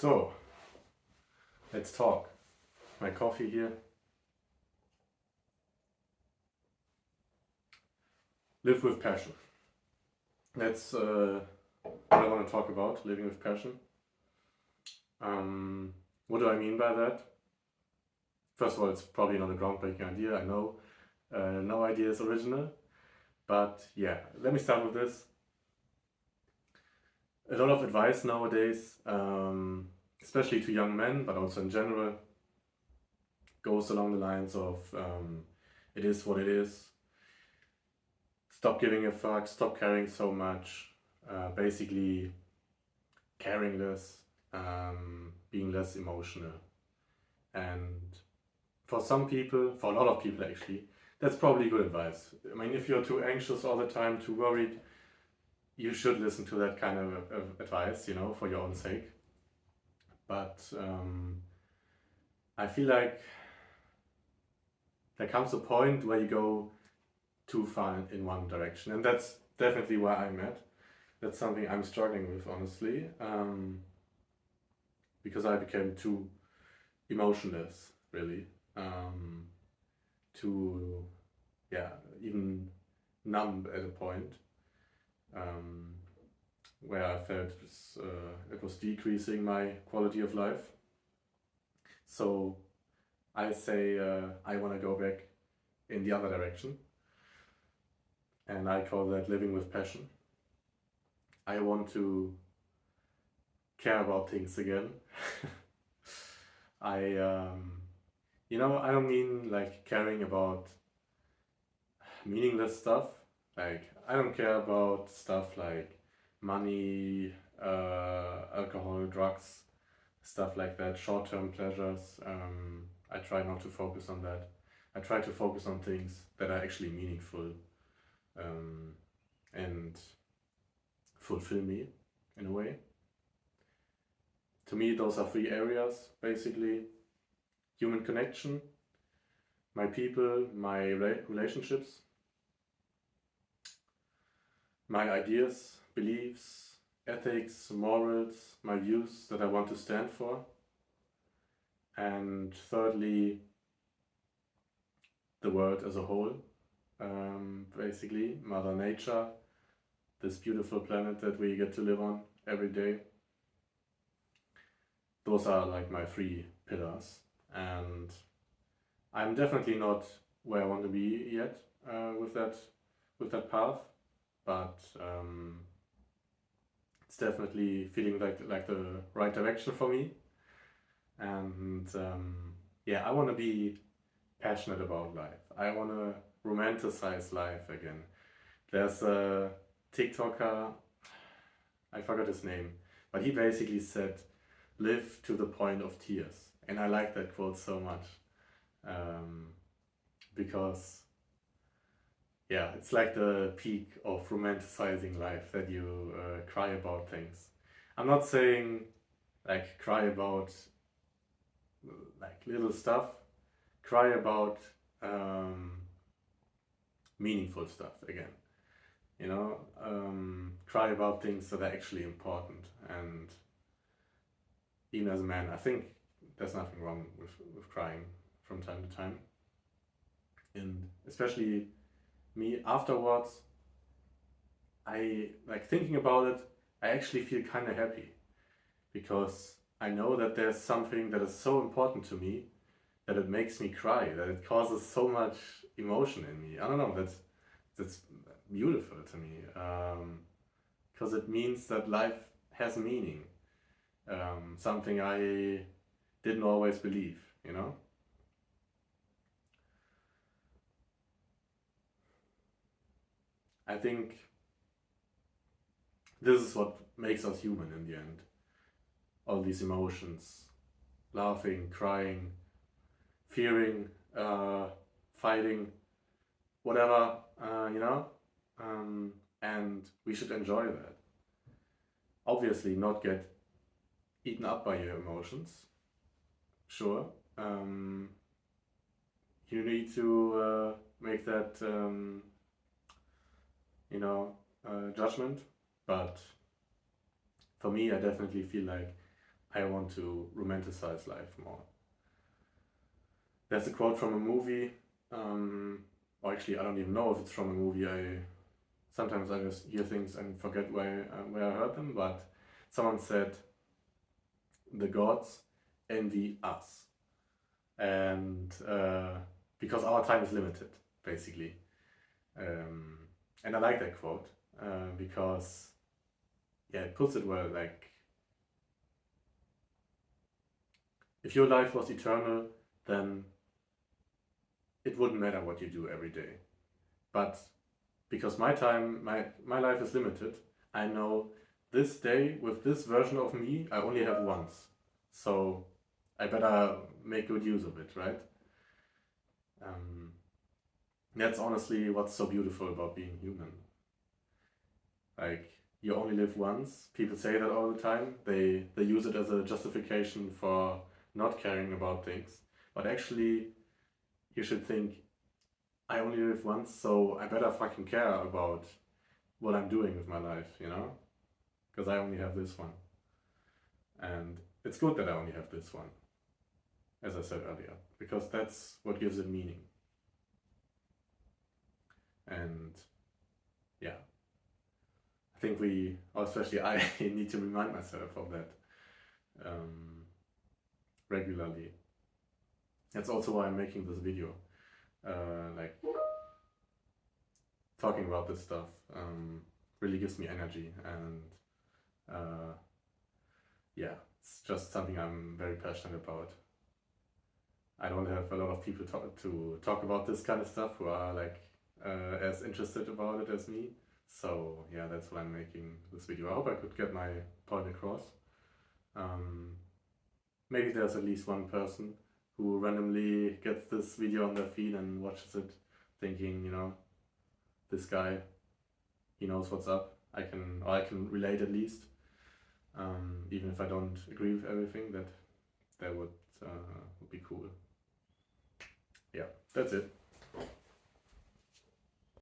So, let's talk. My coffee here. Live with passion. That's what I want to talk about, living with passion. What do I mean by that? First of all, it's probably not a groundbreaking idea, I know. No idea is original. But yeah, let me start with this. A lot of advice nowadays, especially to young men, but also in general, goes along the lines of it is what it is. Stop giving a fuck, stop caring so much, basically caring less, being less emotional. And for some people, for a lot of people actually, that's probably good advice. I mean, if you're too anxious all the time, too worried, you should listen to that kind of advice, for your own sake. But I feel like there comes a point where you go too far in one direction, and that's definitely where I'm at. That's something I'm struggling with, honestly, because I became too emotionless, really, too, yeah, even numb at a point, where I felt it was decreasing my quality of life. So I say I want to go back in the other direction, and I call that living with passion. I want to care about things again. I I don't mean like caring about meaningless stuff. Like, I don't care about stuff like money, alcohol, drugs, stuff like that, short-term pleasures. I try not to focus on that. I try to focus on things that are actually meaningful, and fulfill me in a way. To me, those are three areas basically: human connection, my people, my relationships, my ideas, beliefs, ethics, morals, my views that I want to stand for. And thirdly, the world as a whole, basically, Mother Nature, this beautiful planet that we get to live on every day. Those are like my three pillars, and I'm definitely not where I want to be yet with that path, but it's definitely feeling like the right direction for me. And I want to be passionate about life. I want to romanticize life again. There's a TikToker, I forgot his name, but he basically said, live to the point of tears. And I like that quote so much, because it's like the peak of romanticizing life, that you cry about things. I'm not saying like cry about like little stuff, cry about meaningful stuff again. Cry about things that are actually important. And even as a man, I think there's nothing wrong with crying from time to time. And especially me afterwards, I like thinking about it, I actually feel kind of happy, because I know that there's something that is so important to me that it makes me cry, that it causes so much emotion in me. I don't know, that's beautiful to me, because it means that life has meaning, something I didn't always believe. I think this is what makes us human in the end. All these emotions, laughing, crying, fearing, fighting, whatever, and we should enjoy that. Obviously, not get eaten up by your emotions, sure. You need to make that, judgment, but for me, I definitely feel like I want to romanticize life more. There's a quote from a movie, or actually I don't even know if it's from a movie. Sometimes I just hear things and forget where I heard them, but someone said, the gods envy us. And because our time is limited, basically. And I like that quote because, yeah, it puts it well. Like, if your life was eternal, then it wouldn't matter what you do every day. But because my life is limited, I know this day with this version of me, I only have once. So I better make good use of it, right? That's honestly what's so beautiful about being human. Like, you only live once. People say that all the time. They use it as a justification for not caring about things. But actually, you should think, I only live once, so I better fucking care about what I'm doing with my life, you know? Because I only have this one. And it's good that I only have this one, as I said earlier, because that's what gives it meaning. And yeah, I think or especially I, need to remind myself of that regularly. That's also why I'm making this video. Like, talking about this stuff really gives me energy, and yeah, it's just something I'm very passionate about. I don't have a lot of people to talk about this kind of stuff who are like as interested about it as me. So yeah, that's why I'm making this video. I hope I could get my point across. Maybe there's at least one person who randomly gets this video on their feed and watches it thinking, you know, this guy, he knows what's up. I can relate at least. Even if I don't agree with everything, that would be cool. Yeah, that's it.